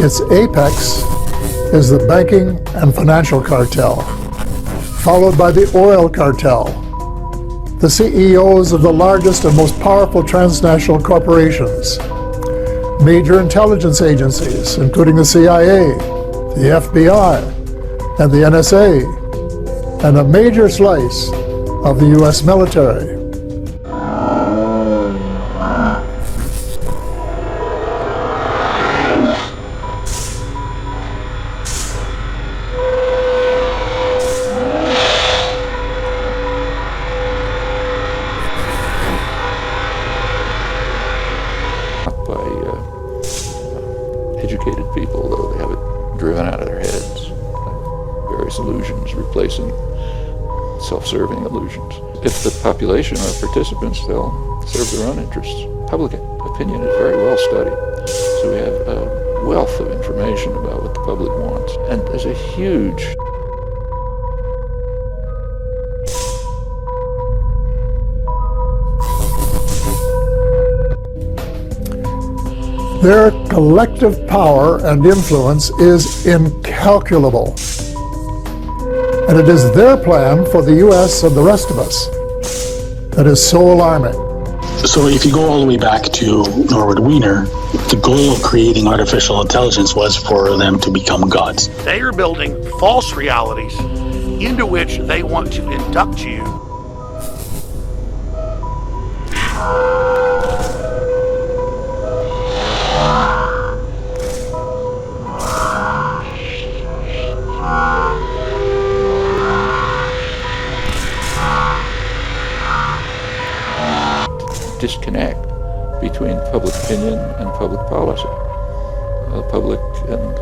Its apex is the banking and financial cartel, followed by the oil cartel, the CEOs of the largest and most powerful transnational corporations, major intelligence agencies, including the CIA, the FBI, and the NSA, and a major slice of the US military. Educated people, though, they have it driven out of their heads. Various illusions replacing self-serving illusions. If the population are participants, they'll serve their own interests. Public opinion is very well studied. So we have a wealth of information about what the public wants. And there's a huge Their collective power and influence is incalculable. And it is their plan for the US and the rest of us that is so alarming. So if you go all the way back to Norbert Wiener, the goal of creating artificial intelligence was for them to become gods. They are building false realities into which they want to induct you. disconnect between public opinion and public policy. Public and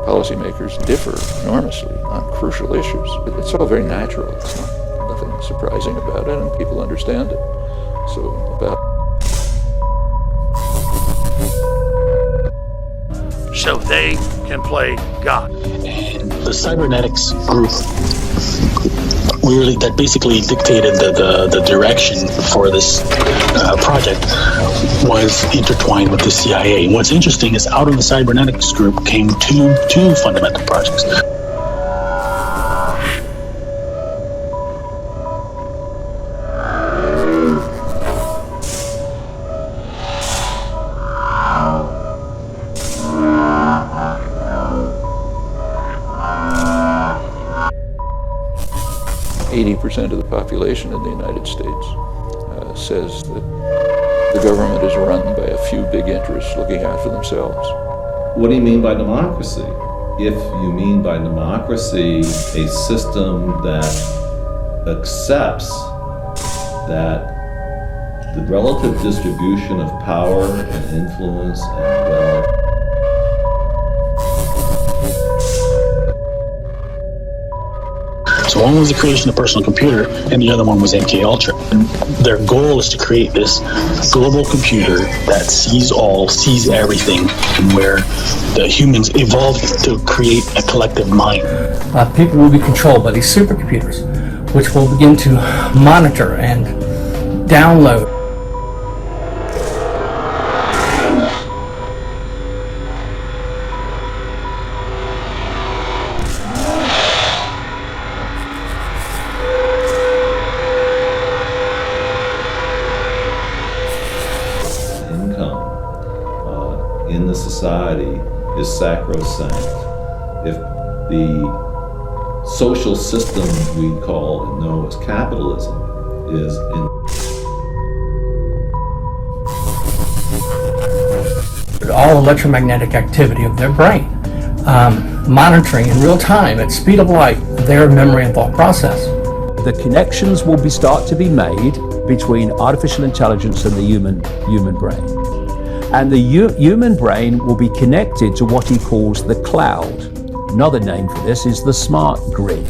policymakers differ enormously on crucial issues. It's all very natural. It's nothing surprising about it, and people understand it. So So they can play God. And the cybernetics group really that basically dictated the direction for this project was intertwined with the CIA. And what's interesting is out of the cybernetics group came two fundamental projects. 80% of the population in the United States says that the government is run by a few big interests looking after themselves. What do you mean by democracy? If you mean by democracy a system that accepts that the relative distribution of power and influence and wealth So one was the creation of personal computer, and the other one was MK Ultra. And their goal is to create this global computer that sees all, sees everything, and where the humans evolved to create a collective mind. People will be controlled by these supercomputers, which will begin to monitor and download. in the society is sacrosanct. If the social system we call and know as capitalism is all electromagnetic activity of their brain, monitoring in real time at speed of light their memory and thought process. The connections will start to be made between artificial intelligence and the human brain. And the human brain will be connected to what he calls the cloud. Another name for this is the smart grid.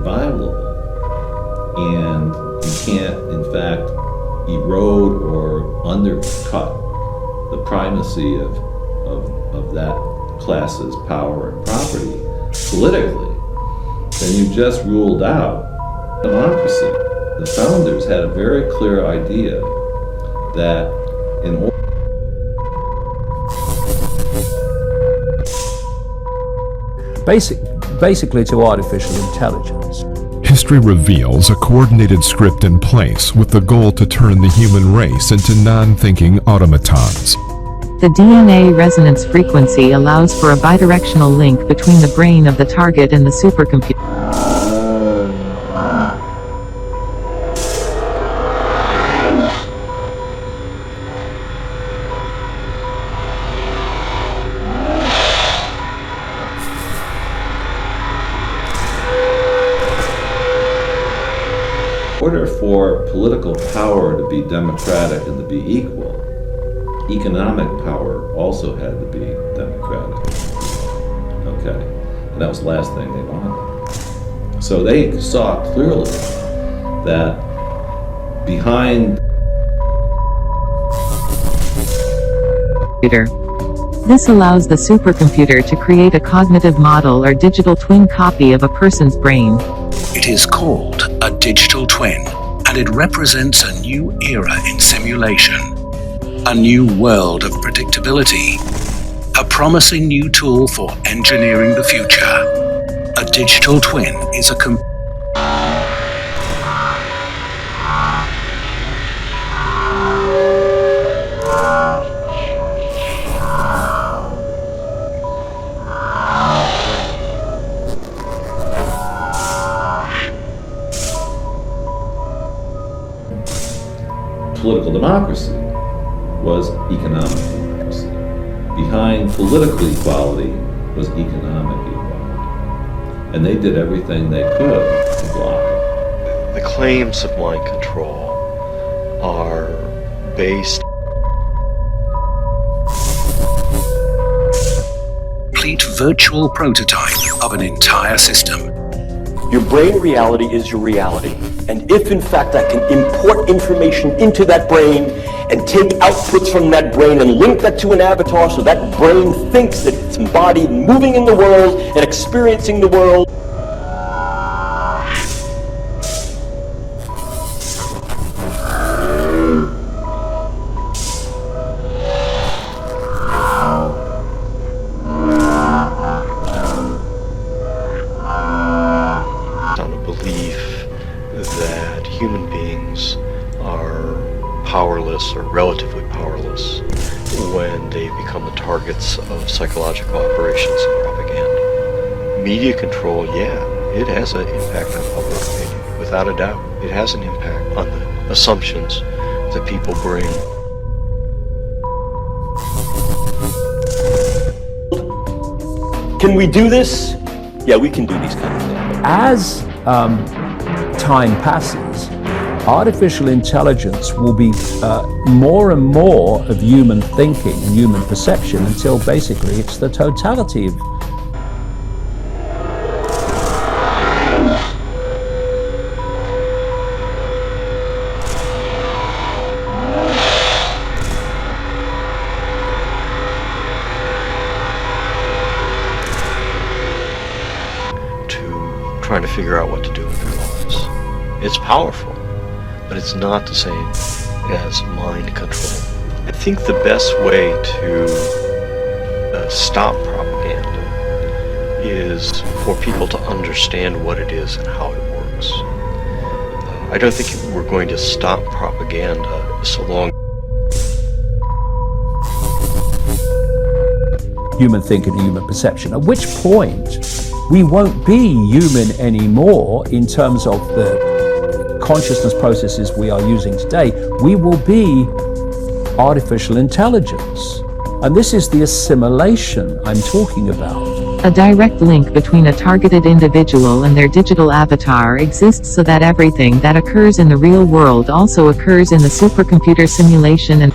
viable, and you can't, in fact, erode or undercut the primacy of that classes power and property politically, then you've just ruled out democracy. The founders had a very clear idea that in order basically to artificial intelligence. History reveals a coordinated script in place with the goal to turn the human race into non-thinking automatons. The DNA resonance frequency allows for a bidirectional link between the brain of the target and the supercomputer. In order for political power to be democratic and to be equal, economic power also had to be democratic. Okay, and that was the last thing they wanted. So they saw clearly that behind This allows the supercomputer to create a cognitive model or digital twin copy of a person's brain. It is called a digital twin, and it represents a new era in simulation, a new world of predictability, a promising new tool for engineering the future. A digital twin is a political democracy was economic democracy. Behind political equality was economic equality. And they did everything they could to block it. The claims of mind control are based complete virtual prototype of an entire system. Your brain reality is your reality. And if in fact I can import information into that brain and take outputs from that brain and link that to an avatar so that brain thinks that it's embodied, moving in the world and experiencing the world. on a belief that human beings are powerless or relatively powerless when they become the targets of psychological operations and propaganda. Media control, yeah, it has an impact on public opinion, without a doubt. It has an impact on the assumptions that people bring. Can we do this? Yeah, we can do these kind of things. As time passes, artificial intelligence will be more and more of human thinking and human perception until basically it's the totality of trying to figure out what to do with their lives. It's powerful, but it's not the same as mind control. I think the best way to stop propaganda is for people to understand what it is and how it works. I don't think we're going to stop propaganda so long human thinking and human perception, at which point we won't be human anymore in terms of the consciousness processes we are using today. We will be artificial intelligence. And this is the assimilation I'm talking about. A direct link between a targeted individual and their digital avatar exists so that everything that occurs in the real world also occurs in the supercomputer simulation and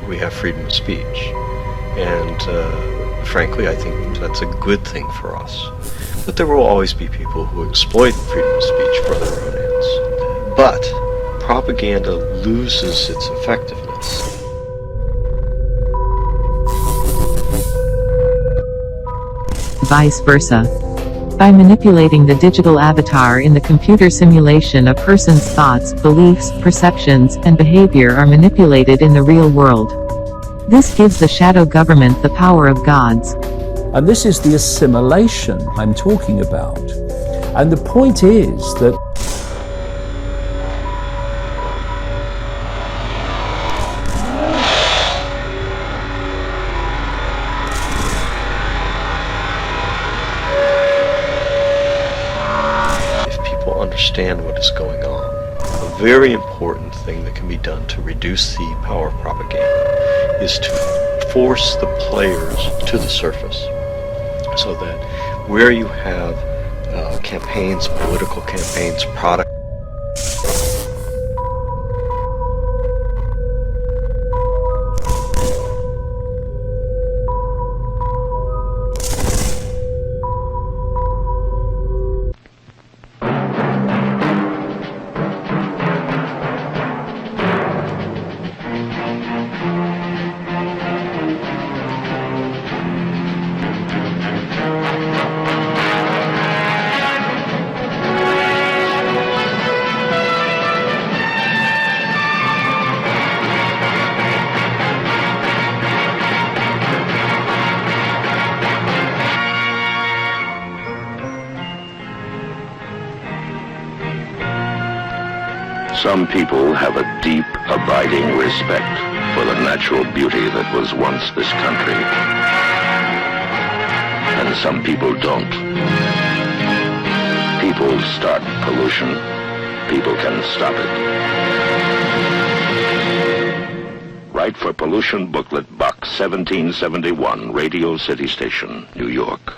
we have freedom of speech. And frankly, I think that's a good thing for us. But there will always be people who exploit freedom of speech for their own ends. But propaganda loses its effectiveness. Vice versa. By manipulating the digital avatar in the computer simulation, a person's thoughts, beliefs, perceptions, and behavior are manipulated in the real world. This gives the shadow government the power of gods. And this is the assimilation I'm talking about. And the point is that understand what is going on. A very important thing that can be done to reduce the power of propaganda is to force the players to the surface, so that where you have campaigns, political campaigns, product Some people have a deep, abiding respect for the natural beauty that was once this country. And some people don't. People start pollution. People can stop it. Write for Pollution Booklet, Box 1771, Radio City Station, New York.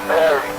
Very